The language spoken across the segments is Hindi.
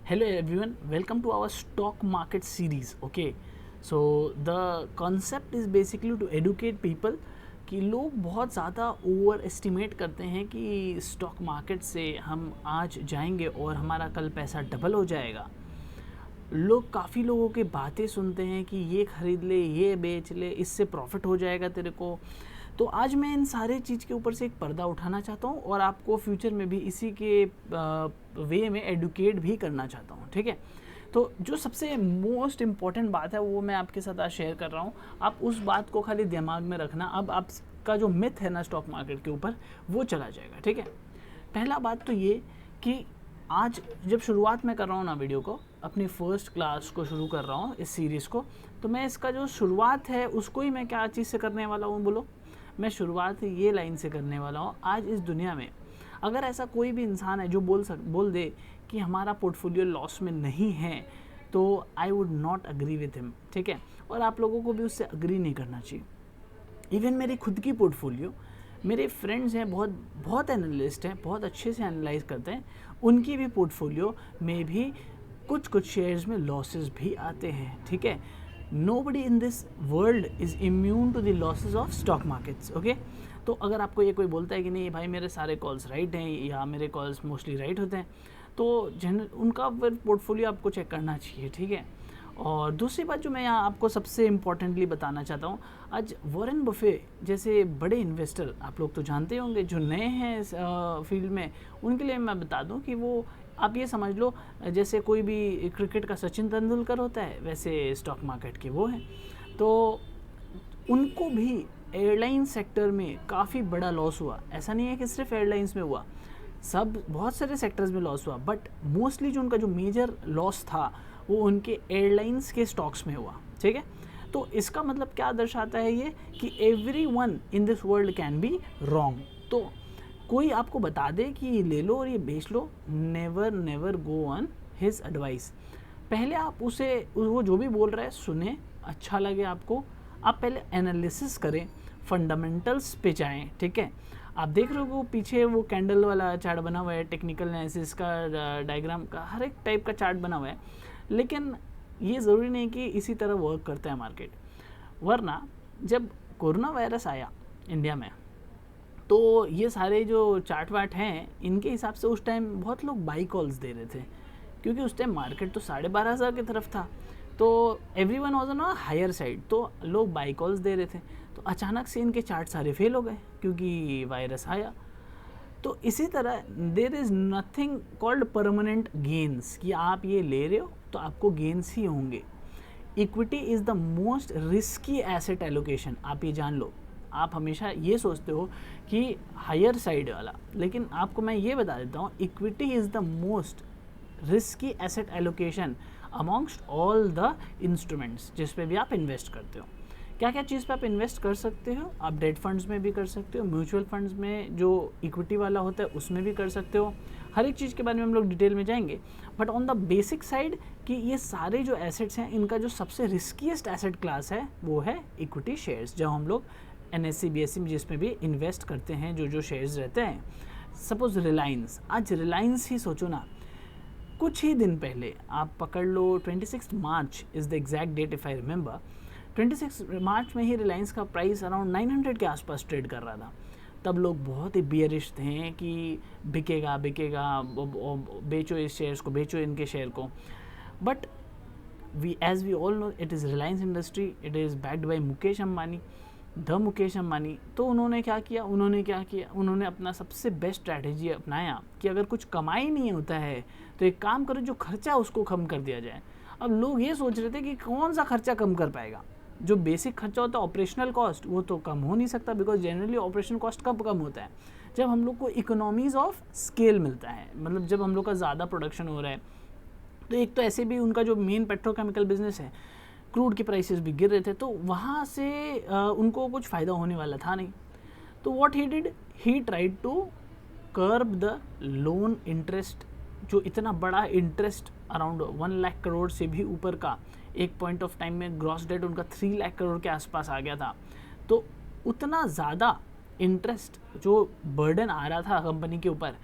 Hello everyone, welcome to our stock market series. Okay, so the concept is basically to educate people कि लोग बहुत ज़्यादा ओवर एस्टिमेट करते हैं कि स्टॉक मार्केट से हम आज जाएंगे और हमारा कल पैसा डबल हो जाएगा। लोग काफ़ी लोगों की बातें सुनते हैं कि ये ख़रीद ले, ये बेच ले, इससे प्रॉफिट हो जाएगा तेरे को। तो आज मैं इन सारे चीज़ के ऊपर से एक पर्दा उठाना चाहता हूँ और आपको फ्यूचर में भी इसी के वे में एडुकेट भी करना चाहता हूँ, ठीक है। तो जो सबसे मोस्ट इम्पॉर्टेंट बात है वो मैं आपके साथ आज शेयर कर रहा हूँ। आप उस बात को खाली दिमाग में रखना। अब आपका जो मिथ है ना स्टॉक मार्केट के ऊपर, वो चला जाएगा, ठीक है। पहला बात तो ये कि आज जब शुरुआत में कर रहा हूँ ना वीडियो को, अपनी फर्स्ट क्लास को शुरू कर रहा हूँ इस सीरीज़ को, तो मैं इसका जो शुरुआत है उसको ही मैं क्या चीज़ से करने वाला हूँ बोलो। मैं शुरुआत ये लाइन से करने वाला हूँ। आज इस दुनिया में अगर ऐसा कोई भी इंसान है जो बोल दे कि हमारा पोर्टफोलियो लॉस में नहीं है, तो I would not agree with him, ठीक है। और आप लोगों को भी उससे अग्री नहीं करना चाहिए। इवन मेरी खुद की पोर्टफोलियो, मेरे फ्रेंड्स हैं, बहुत बहुत एनालिस्ट हैं, बहुत अच्छे से एनालाइज करते हैं, उनकी भी पोर्टफोलियो में भी कुछ शेयर्स में लॉसेस भी आते हैं, ठीक है। Nobody in this world is immune to the losses of stock markets, okay. तो अगर आपको ये कोई बोलता है कि नहीं भाई मेरे सारे कॉल्स राइट हैं या मेरे कॉल्स मोस्टली राइट होते हैं, तो उनका फिर पोर्टफोलियो आपको चेक करना चाहिए, ठीक है। और दूसरी बात जो मैं यहाँ आपको सबसे इम्पॉर्टेंटली बताना चाहता हूँ, आज वॉरेन बफे जैसे बड़े इन्वेस्टर आप लोग तो जानते होंगे, जो नए हैं इस फील्ड में उनके लिए मैं बता दूँ कि वो, आप ये समझ लो जैसे कोई भी क्रिकेट का सचिन तेंदुलकर होता है, वैसे स्टॉक मार्केट के वो हैं। तो उनको भी एयरलाइन सेक्टर में काफ़ी बड़ा लॉस हुआ। ऐसा नहीं है कि सिर्फ एयरलाइंस में हुआ, सब बहुत सारे सेक्टर्स में लॉस हुआ, बट मोस्टली जो उनका जो मेजर लॉस था वो उनके एयरलाइंस के स्टॉक्स में हुआ, ठीक है। तो इसका मतलब क्या दर्शाता है ये कि everyone in this world can be wrong. तो कोई आपको बता दे कि ये ले लो और ये बेच लो, never go on his advice. पहले आप उसे, वो जो भी बोल रहा है सुने, अच्छा लगे आपको, आप पहले एनालिसिस करें, फंडामेंटल्स पे जाएँ, ठीक है। आप देख रहे हो वो पीछे वो कैंडल वाला चार्ट बना हुआ है, टेक्निकल एनालिसिस का, डायग्राम का, हर एक टाइप का चार्ट बना हुआ है, लेकिन ये ज़रूरी नहीं कि इसी तरह वर्क करता है मार्केट। वरना जब कोरोना वायरस आया इंडिया में, तो ये सारे जो चार्ट वार्ट हैं इनके हिसाब से उस टाइम बहुत लोग बाई कॉल्स दे रहे थे, क्योंकि उस टाइम मार्केट तो 12,500 की तरफ था, तो everyone was on a higher side, तो लोग बाई कॉल्स दे रहे थे। तो अचानक से इनके चार्ट सारे फेल हो गए क्योंकि वायरस आया। तो इसी तरह there is nothing called permanent gains कि आप ये ले रहे हो तो आपको गेन्स ही होंगे। Equity is the most risky asset allocation, आप ये जान लो। आप हमेशा ये सोचते हो कि हायर साइड वाला, लेकिन आपको मैं ये बता देता हूँ, equity is the most risky asset allocation amongst all the instruments जिस पे भी आप इन्वेस्ट करते हो। क्या क्या चीज़ पे आप इन्वेस्ट कर सकते हो? आप डेट फंड्स में भी कर सकते हो, म्यूचुअल फंड्स में जो इक्विटी वाला होता है उसमें भी कर सकते हो। हर एक चीज़ के बारे में हम लोग डिटेल में जाएंगे, but on the basic side कि ये सारे जो एसेट्स हैं इनका जो सबसे रिस्कीएस्ट एसेट क्लास है वो है इक्विटी शेयर्स, जब हम लोग NSE BSE में जिसमें भी इन्वेस्ट करते हैं, जो शेयर्स रहते हैं। सपोज रिलायंस, आज रिलायंस ही सोचो ना, कुछ ही दिन पहले आप पकड़ लो 26 March is the exact date if I remember, 26 मार्च में ही रिलायंस का प्राइस अराउंड 900 के आसपास ट्रेड कर रहा था। तब लोग बहुत ही बियरिश थे कि बिकेगा, बेचो इस शेयर्स को, बेचो इनके शेयर को। But as we all know it is Reliance industry, it is backed by Mukesh Ambani, the Mukesh Ambani. तो उन्होंने क्या किया, उन्होंने अपना सबसे बेस्ट स्ट्रैटेजी अपनाया कि अगर कुछ कमाई नहीं होता है तो एक काम करो, जो खर्चा उसको कम कर दिया जाए। अब लोग ये सोच रहे थे कि कौन सा खर्चा कम कर पाएगा। जो बेसिक खर्चा होता है ऑपरेशनल कॉस्ट, वो तो कम हो नहीं सकता, बिकॉज जनरली ऑपरेशन कॉस्ट कब कम होता है? जब हम लोग को इकोनॉमीज़ ऑफ स्केल मिलता है, मतलब जब हम लोग का ज़्यादा प्रोडक्शन हो रहा है। तो एक तो ऐसे भी उनका जो मेन पेट्रोकेमिकल बिजनेस है, क्रूड की प्राइसेस भी गिर रहे थे, तो वहाँ से उनको कुछ फ़ायदा होने वाला था नहीं। तो what he did, he tried to curb the loan interest, जो इतना बड़ा इंटरेस्ट अराउंड 1 लाख करोड़ से भी ऊपर का, एक पॉइंट ऑफ टाइम में ग्रॉस डेट उनका 3 लाख करोड़ के आसपास आ गया था। तो उतना ज़्यादा इंटरेस्ट जो बर्डन आ रहा था कंपनी के ऊपर,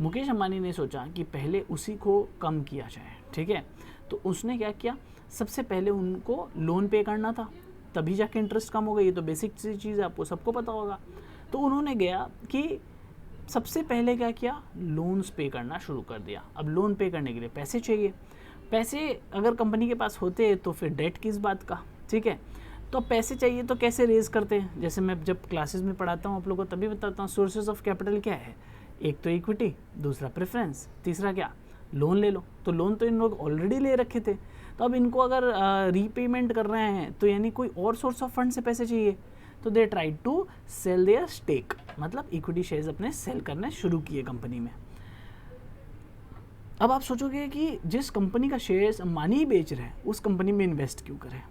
मुकेश अंबानी ने सोचा कि पहले उसी को कम किया जाए, ठीक है। तो उसने क्या किया, सबसे पहले उनको लोन पे करना था, तभी जाके इंटरेस्ट कम होगा। ये तो बेसिक चीज़ है, आपको सबको पता होगा। तो उन्होंने गया कि सबसे पहले क्या किया, लोन्स पे करना शुरू कर दिया। अब लोन पे करने के लिए पैसे चाहिए, पैसे अगर कंपनी के पास होते तो फिर डेट किस बात का, ठीक है। तो पैसे चाहिए तो कैसे रेज़ करते हैं, जैसे मैं जब क्लासेस में पढ़ाता हूँ आप लोगों को तभी बताता हूँ, सोर्सेज ऑफ कैपिटल क्या है, एक तो इक्विटी, दूसरा प्रेफरेंस, तीसरा क्या, लोन ले लो। तो लोन तो इन लोग ऑलरेडी ले रखे थे, तो अब इनको अगर रीपेमेंट कर रहे हैं तो यानी कोई और सोर्स ऑफ फंड से पैसे चाहिए। तो they try to sell their stake, मतलब इक्विटी शेयर्स अपने सेल करने शुरू किए कंपनी में। अब आप सोचोगे कि जिस कंपनी का शेयर्स अंबानी ही बेच रहे हैं उस कंपनी में इन्वेस्ट क्यों करें,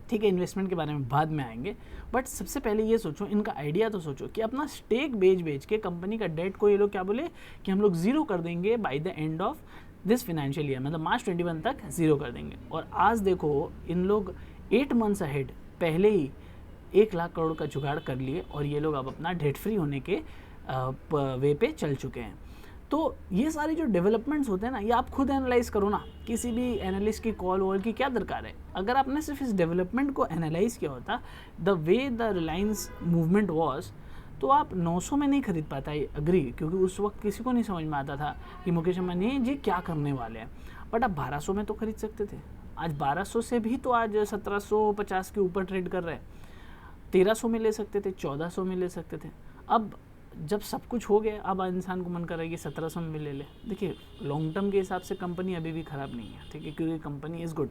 ठीक है। इन्वेस्टमेंट के बारे में बाद में आएंगे, बट सबसे पहले ये सोचो, इनका आइडिया तो सोचो कि अपना स्टेक बेच के कंपनी का डेट को ये लोग क्या बोले कि हम लोग ज़ीरो कर देंगे by the end of this financial year, मतलब मार्च 21 तक ज़ीरो कर देंगे। और आज देखो इन लोग 8 मंथ्स अहेड पहले ही 1 लाख करोड़ का जुगाड़ कर लिए और ये लोग अब अपना डेट फ्री होने के वे पे चल चुके हैं। तो ये सारी जो डेवलपमेंट्स होते हैं ना, ये आप खुद एनालाइज करो ना, किसी भी एनालिस्ट की कॉल वॉल की क्या दरकार है। अगर आपने सिर्फ इस डेवलपमेंट को एनालाइज किया होता, the way the Reliance movement was, तो आप 900 में नहीं खरीद पाता, अग्री, क्योंकि उस वक्त किसी को नहीं समझ में आता था कि मुकेश अंबानी जी क्या करने वाले हैं। बट आप 1200 में तो खरीद सकते थे, आज 1200 से भी तो आज 1750 के ऊपर ट्रेड कर रहे हैं। 1300 में ले सकते थे, 1400 में ले सकते थे। अब जब सब कुछ हो गया, अब इंसान को मन कर रहा है कि 1700 में भी ले ले। देखिए लॉन्ग टर्म के हिसाब से कंपनी अभी भी ख़राब नहीं है, ठीक है, क्योंकि कंपनी इज़ गुड।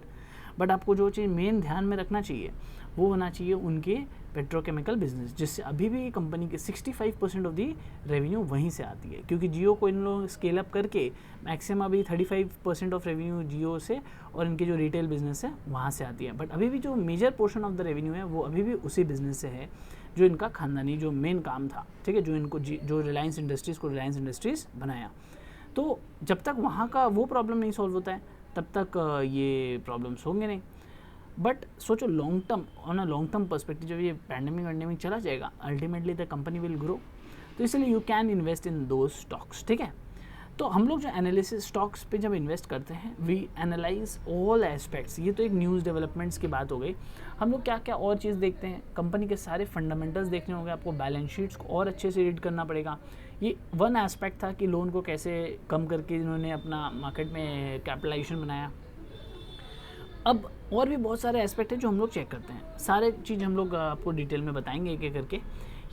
बट आपको जो चीज़ मेन ध्यान में रखना चाहिए वो होना चाहिए उनके पेट्रोकेमिकल बिजनेस, जिससे अभी भी कंपनी के 65% ऑफ दी रेवेन्यू वहीं से आती है। क्योंकि जियो को इन लोग स्केल अप करके मैक्सिमम अभी 35% ऑफ रेवेन्यू जियो से और इनके जो रिटेल बिजनेस है वहाँ से आती है। बट अभी भी जो major portion of the revenue है वो अभी भी उसी बिजनेस से है जो इनका खानदानी जो मेन काम था, ठीक है, जो इनको जो रिलायंस इंडस्ट्रीज़ को रिलायंस इंडस्ट्रीज़ बनाया। तो जब तक वहाँ का वो प्रॉब्लम नहीं सॉल्व होता है तब तक ये प्रॉब्लम्स होंगे नहीं। बट सोचो long term, on a long term perspective, जब ये पैंडेमिक चला जाएगा ultimately the company will grow. तो इसलिए you can invest in those stocks, ठीक है। तो हम लोग जो एनालिसिस स्टॉक्स पे जब इन्वेस्ट करते हैं, वी एनालाइज ऑल एस्पेक्ट्स। ये तो एक न्यूज़ डेवलपमेंट्स की बात हो गई। हम लोग क्या क्या और चीज़ देखते हैं, कंपनी के सारे फंडामेंटल्स देखने होंगे, आपको बैलेंस शीट्स को और अच्छे से रीड करना पड़ेगा। ये वन एस्पेक्ट था कि लोन को कैसे कम करके इन्होंने अपना मार्केट में कैपिटलाइजेशन बनाया। अब और भी बहुत सारे एस्पेक्ट हैं जो हम लोग चेक करते हैं, सारे चीज़ हम लोग आपको डिटेल में बताएंगे एक एक करके।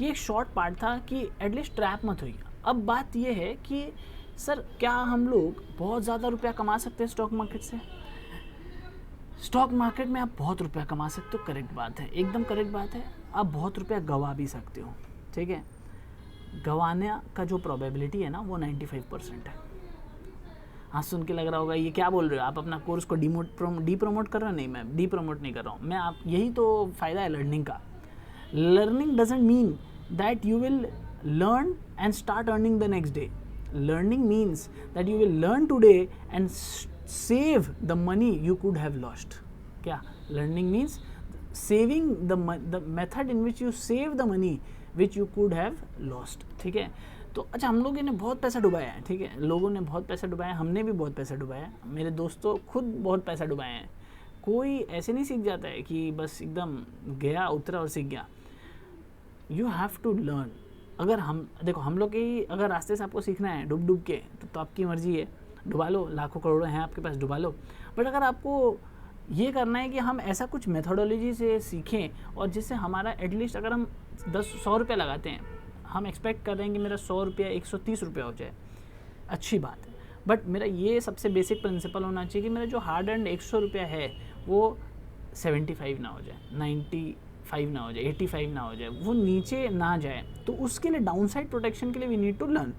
ये एक शॉर्ट पार्ट था कि एटलीस्ट ट्रैप मत होइए। अब बात ये है कि सर क्या हम लोग बहुत ज़्यादा रुपया कमा सकते हैं स्टॉक मार्केट से? स्टॉक मार्केट में आप बहुत रुपया कमा सकते हो, करेक्ट बात है, एकदम करेक्ट बात है। आप बहुत रुपया गंवा भी सकते हो, ठीक है। गंवाने का जो प्रोबेबिलिटी है ना वो 95% है। हाँ, सुन के लग रहा होगा ये क्या बोल रहे हो आप, अपना कोर्स को डी प्रमोट कर रहे हो? नहीं, मैं डी प्रमोट नहीं कर रहा हूँ मैं। आप यही तो फ़ायदा है लर्निंग का। Learning doesn't mean that you will learn and start earning the next day. Learning means that you will learn today and save the money you could have lost. क्या learning means saving the method in which you save the money which you could have lost, ठीक है। तो अच्छा, हम लोगों ने बहुत पैसा डुबाया है, ठीक है, लोगों ने बहुत पैसा डुबाया है, हमने भी बहुत पैसा डुबाया है, मेरे दोस्तों खुद बहुत पैसा डुबाए हैं। कोई ऐसे नहीं सीख जाता है कि बस एकदम गया उतरा और सीख गया। You have to learn। अगर हम देखो, हम लोग की अगर रास्ते से आपको सीखना है डूब के तो आपकी मर्ज़ी है, डुबा लो, लाखों करोड़ों हैं आपके पास, डुबा लो। बट अगर आपको ये करना है कि हम ऐसा कुछ मेथोडोलॉजी से सीखें और जिससे हमारा एटलीस्ट अगर हम 100 रुपये लगाते हैं, हम एक्सपेक्ट कर रहे हैं कि मेरा 100 रुपया 130 रुपया हो जाए, अच्छी बात है। बट मेरा ये सबसे बेसिक प्रिंसिपल होना चाहिए कि मेरा जो हार्ड एंड 100 रुपया है वो 75 ना हो जाए, 95 ना हो जाए, 85 ना हो जाए, वो नीचे ना जाए। तो उसके लिए डाउनसाइड प्रोटेक्शन के लिए वी नीड टू लर्न।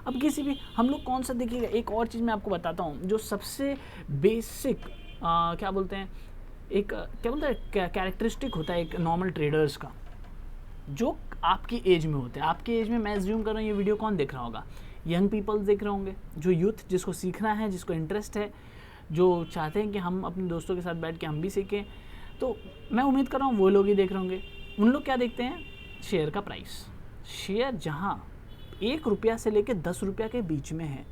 अब किसी भी हम लोग कौन सा देखिएगा, एक और चीज़ मैं आपको बताता हूँ जो सबसे बेसिक क्या बोलते हैं, एक क्या बोलते हैं कैरेक्टरिस्टिक होता है एक नॉर्मल ट्रेडर्स का, जो आपकी एज में होते हैं। आपकी एज में मैं एज्यूम कर रहा हूँ ये वीडियो कौन देख रहा होगा, यंग पीपल्स देख रहे होंगे, जो यूथ जिसको सीखना है, जिसको इंटरेस्ट है, जो चाहते हैं कि हम अपने दोस्तों के साथ बैठ के हम भी सीखें। तो मैं उम्मीद कर रहा हूँ वो लोग ही देख रहे होंगे। उन लोग क्या देखते हैं, शेयर का प्राइस। शेयर जहाँ 1 रुपया से लेके 10 रुपया के बीच में है,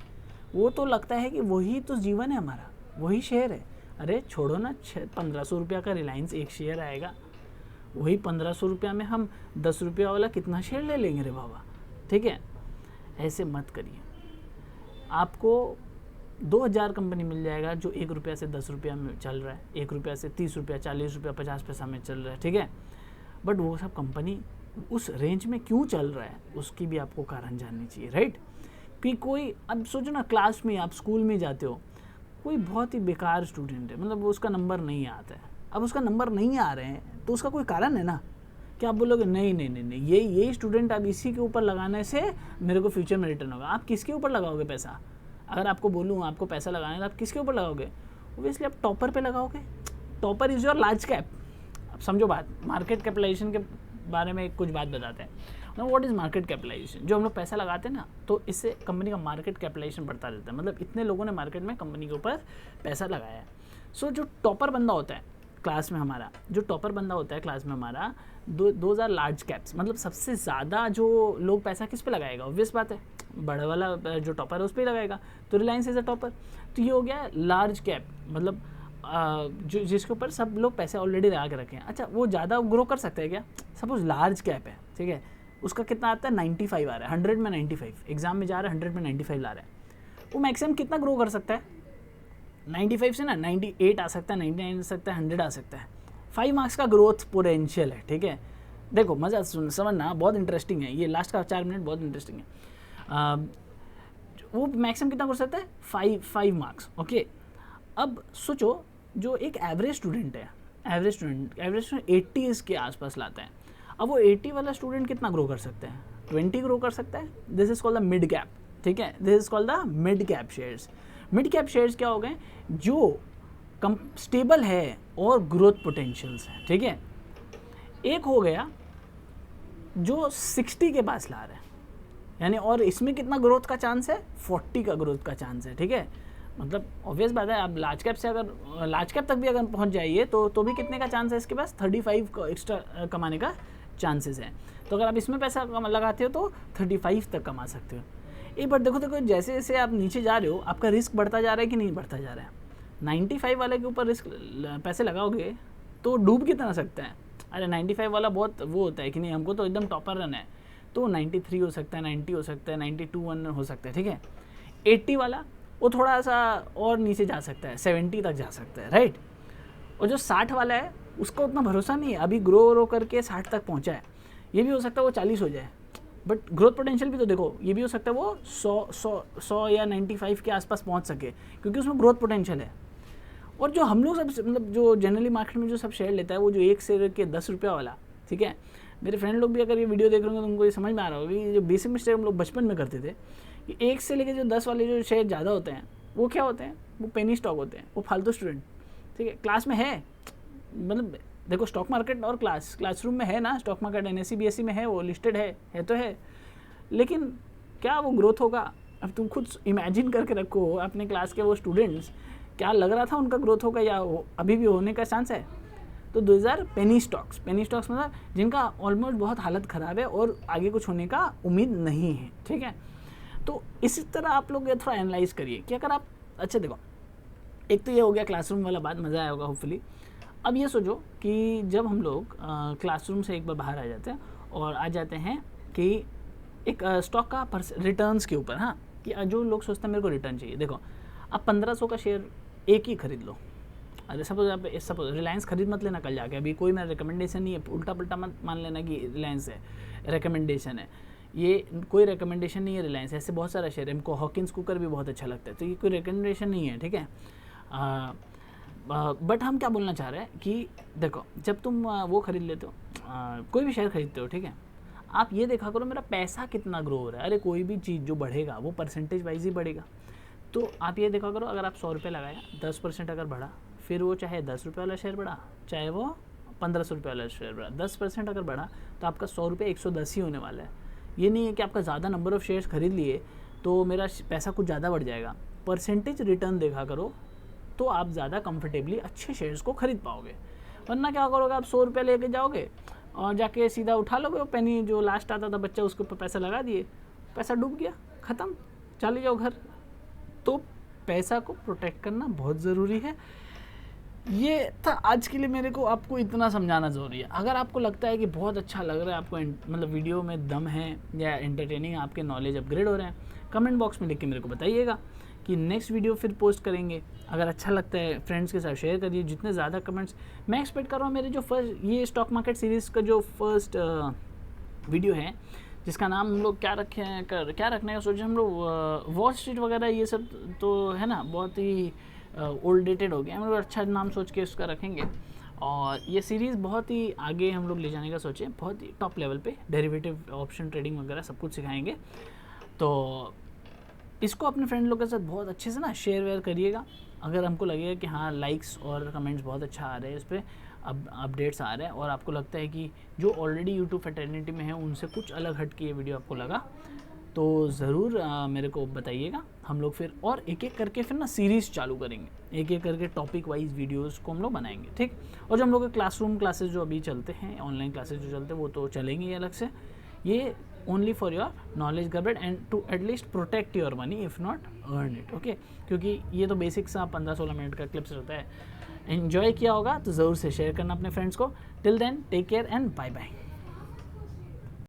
वो तो लगता है कि वही तो जीवन है हमारा, वही शेयर है। अरे छोड़ो ना, 1500 रुपया का रिलायंस एक शेयर आएगा, वही 1500 रुपया में हम 10 रुपया वाला कितना शेयर ले लेंगे रे बाबा, ठीक है। ऐसे मत करिए। आपको 2000 कंपनी मिल जाएगा जो 1 रुपया से 10 रुपया में चल रहा है, 1 रुपया से 30 रुपया, 40 रुपया, 50 पैसा में चल रहा है, ठीक है। बट वो सब कंपनी उस रेंज में क्यों चल रहा है उसकी भी आपको कारण जाननी चाहिए, राइट। कि कोई, अब सोचो ना, क्लास में आप स्कूल में जाते हो, कोई बहुत ही बेकार स्टूडेंट है, मतलब वो उसका नंबर नहीं आता है। अब उसका नंबर नहीं आ रहे हैं तो उसका कोई कारण है ना, कि आप बोलोगे नहीं नहीं नहीं नहीं यही स्टूडेंट, अब इसी के ऊपर लगाने से मेरे को फ्यूचर में रिटर्न होगा। आप किसके ऊपर लगाओगे पैसा? अगर आपको बोलूँ आपको पैसा लगाना है तो आप किसके ऊपर लगाओगे? ओबियसली आप टॉपर पे लगाओगे। Topper is your large cap. अब समझो बात, मार्केट कैपिटलाइजेशन के बारे में कुछ बात बताते हैं ना। What is market capitalization? जो हम लोग पैसा लगाते हैं ना, तो इससे कंपनी का मार्केट कैपिटलाइजेशन बढ़ता रहता है, मतलब इतने लोगों ने मार्केट में कंपनी के ऊपर पैसा लगाया है। सो जो टॉपर बंदा होता है क्लास में हमारा, दोज आर लार्ज कैप्स, मतलब सबसे ज़्यादा जो लोग पैसा किस पे लगाएगा? ऑब्वियस बात है, बड़ा वाला जो टॉपर है उस पर ही लगाएगा। तो रिलायंस इज़ अ टॉपर। तो ये हो गया लार्ज कैप, मतलब जो जिसके ऊपर सब लोग पैसे ऑलरेडी लगा के रखे हैं। अच्छा, वो ज़्यादा ग्रो कर सकता है क्या? सपोज लार्ज कैप है, ठीक है, उसका कितना आता है? 95 आ रहा है, 100 में 95, एग्जाम में जा रहा है 100 में 95 ला रहा है, वो मैक्सिमम कितना ग्रो कर सकता है? 95 से ना 98 आ सकता है, 99 आ सकता है, 100 आ सकता है। 5 मार्क्स का ग्रोथ पोटेंशियल है, ठीक है। देखो मज़ा समझना, बहुत इंटरेस्टिंग है ये, लास्ट का 4 मिनट बहुत इंटरेस्टिंग है। वो मैक्सिमम कितना कर सकता है? 5 मार्क्स, ओके। अब सोचो, जो एक एवरेज स्टूडेंट है, एवरेज स्टूडेंट 80 के आसपास लाता है। अब वो 80 वाला स्टूडेंट कितना ग्रो कर सकता है? 20 ग्रो कर सकता है। This is called the mid cap, ठीक है, this is called the mid cap shares. Mid cap shares क्या हो गए? जो कम स्टेबल है और ग्रोथ पोटेंशियल्स है, ठीक है। एक हो गया जो 60 के पास ला रहा है, यानी, और इसमें कितना ग्रोथ का चांस है? 40 का ग्रोथ का चांस है, ठीक है। मतलब ऑब्वियस बात है, आप लार्ज कैप से अगर लार्ज कैप तक भी अगर पहुंच जाइए तो भी कितने का चांस है इसके पास? 35 का एक्स्ट्रा कमाने का चांसेस है। तो अगर आप इसमें पैसा लगाते हो तो 35 तक कमा सकते हो। एक बार देखो जैसे जैसे आप नीचे जा रहे हो, आपका रिस्क बढ़ता जा रहा है कि नहीं बढ़ता जा रहा है? 95 वाले के ऊपर रिस्क पैसे लगाओगे तो डूब कितना सकता है? अरे 95 वाला बहुत वो होता है कि नहीं, हमको तो एकदम टॉपर रन है, तो 93 हो सकता है, 90 हो सकता है, 92 1 हो सकता है, ठीक है। 80 वाला वो थोड़ा सा और नीचे जा सकता है, 70 तक जा सकता है, राइट। और जो 60 वाला है उसका उतना भरोसा नहीं है, अभी ग्रो करके 60 तक पहुंचा है। ये भी हो सकता है वो 40 हो जाए, बट ग्रोथ पोटेंशियल भी तो देखो, ये भी हो सकता है वो 100 या 95 के आसपास पहुंच सके, क्योंकि उसमें ग्रोथ पोटेंशियल है। और जो हम लोग सब, मतलब जो जनरली मार्केट में जो सब शेयर लेता है, वो जो 1 से के 10 रुपया वाला, ठीक है। मेरे फ्रेंड लोग भी अगर ये वीडियो देख रहे होंगे तो उनको ये समझ में आ रहा होगा कि जो बेसिक मिस्टेक हम लोग बचपन में करते थे, कि 1 से लेकर जो 10 वाले जो शेयर ज़्यादा होते हैं वो क्या होते हैं? वो पेनी स्टॉक होते हैं, वो फालतू स्टूडेंट, ठीक है। क्लास में है, मतलब देखो स्टॉक मार्केट और क्लासरूम में है ना, स्टॉक मार्केट NSE BSE में है, वो लिस्टेड है तो है, लेकिन क्या वो ग्रोथ होगा? अब तुम खुद इमेजिन करके रखो, अपने क्लास के वो स्टूडेंट्स, क्या लग रहा था उनका ग्रोथ होगा या अभी भी होने का चांस है? तो 2000 पेनी स्टॉक्स मतलब जिनका ऑलमोस्ट बहुत हालत ख़राब है और आगे कुछ होने का उम्मीद नहीं है, ठीक है। तो इसी तरह आप लोग ये थोड़ा एनालाइज करिए कि अगर आप, अच्छा देखो, एक तो ये हो गया क्लासरूम वाला बात, मज़ा आया होगा होपफुली। अब ये सोचो कि जब हम लोग क्लासरूम से एक बार बाहर आ जाते हैं और आ जाते हैं कि एक स्टॉक का रिटर्न्स के ऊपर, हाँ, कि जो लोग सोचते हैं मेरे को रिटर्न चाहिए। देखो, आप 1500 का शेयर एक ही खरीद लो। अरे सपोज रिलायंस खरीद मत लेना कल जाके, अभी कोई मेरा रिकमेंडेशन नहीं है, उल्टा पुल्टा मत मान लेना कि रिलायंस है रिकमेंडेशन है, ये कोई रिकमेंडेशन नहीं है रिलायंस। ऐसे बहुत सारा शेयर है, हमको हॉकिंस कुकर भी बहुत अच्छा लगता है, तो ये कोई रिकमेंडेशन नहीं है, ठीक है। बट हम क्या बोलना चाह रहे हैं कि देखो, जब तुम वो खरीद लेते हो, कोई भी शेयर खरीदते हो, ठीक है, आप ये देखा करो मेरा पैसा कितना ग्रो हो रहा है। अरे कोई भी चीज़ जो बढ़ेगा वो परसेंटेज वाइज ही बढ़ेगा, तो आप ये देखा करो, अगर आप 100 रुपये लगाया, 10% अगर बढ़ा, फिर वो चाहे 10 रुपये वाला शेयर बढ़ा, चाहे वो 1500 रुपये वाला शेयर बढ़ा, 10% अगर बढ़ा तो आपका 100 रुपये 110 ही होने वाला है। ये नहीं है कि आपका ज़्यादा नंबर ऑफ़ शेयर्स खरीद लिए तो मेरा पैसा कुछ ज़्यादा बढ़ जाएगा। परसेंटेज रिटर्न देखा करो तो आप ज़्यादा कंफर्टेबली अच्छे शेयर्स को खरीद पाओगे। वरना क्या करोगे, आप 100 रुपये लेके जाओगे और जाके सीधा उठा लोगे वो पेनी जो लास्ट आता था बच्चा, उसके ऊपर पैसा लगा दिए पैसा डूब गया, ख़त्म, चले जाओ घर। तो पैसा को प्रोटेक्ट करना बहुत ज़रूरी है। ये था आज के लिए, मेरे को आपको इतना समझाना ज़रूरी है। अगर आपको लगता है कि बहुत अच्छा लग रहा है, आपको मतलब वीडियो में दम है या एंटरटेनिंग, आपके नॉलेज अपग्रेड हो रहे हैं, कमेंट बॉक्स में लिख के मेरे को बताइएगा कि नेक्स्ट वीडियो फिर पोस्ट करेंगे। अगर अच्छा लगता है फ्रेंड्स के साथ शेयर करिए, जितने ज़्यादा कमेंट्स, मैं एक्सपेक्ट कर रहा हूँ मेरे जो फर्स्ट ये स्टॉक मार्केट सीरीज़ का जो फर्स्ट वीडियो है, जिसका नाम हम लोग क्या रखे हैं, क्या रखने का सोचे हम लोग, वॉल स्ट्रीट वगैरह ये सब तो है ना, बहुत ही ओल्ड डेटेड हो गया। हम लोग अच्छा नाम सोच के उसका रखेंगे, और ये सीरीज़ बहुत ही आगे हम लोग ले जाने का सोचे, बहुत ही टॉप लेवल पे डेरिवेटिव ऑप्शन ट्रेडिंग वगैरह सब कुछ सिखाएंगे। तो इसको अपने फ्रेंड लोग के साथ बहुत अच्छे से ना शेयर वेयर करिएगा। अगर हमको लगेगा कि हाँ लाइक्स और कमेंट्स बहुत अच्छा आ रहे हैं, इस पर अब अपडेट्स आ रहे हैं, और आपको लगता है कि जो ऑलरेडी यूट्यूब फ्रेटर्निटी में है उनसे कुछ अलग हट के ये वीडियो आपको लगा, तो ज़रूर मेरे को बताइएगा। हम लोग फिर और एक एक करके फिर ना सीरीज़ चालू करेंगे, एक एक करके टॉपिक वाइज वीडियोस को हम लोग बनाएंगे, ठीक। और जो हम लोग के क्लासरूम क्लासेस जो अभी चलते हैं, ऑनलाइन क्लासेस जो चलते हैं, वो तो चलेंगे अलग से। ये only for your knowledge government and to at least protect your money if not earn it, okay. क्योंकि ये तो बेसिक सा 15-16 मिनट का क्लिप्स रहता है। एन्जॉय किया होगा तो ज़रूर से शेयर करना अपने फ्रेंड्स को। Till then take care and bye bye.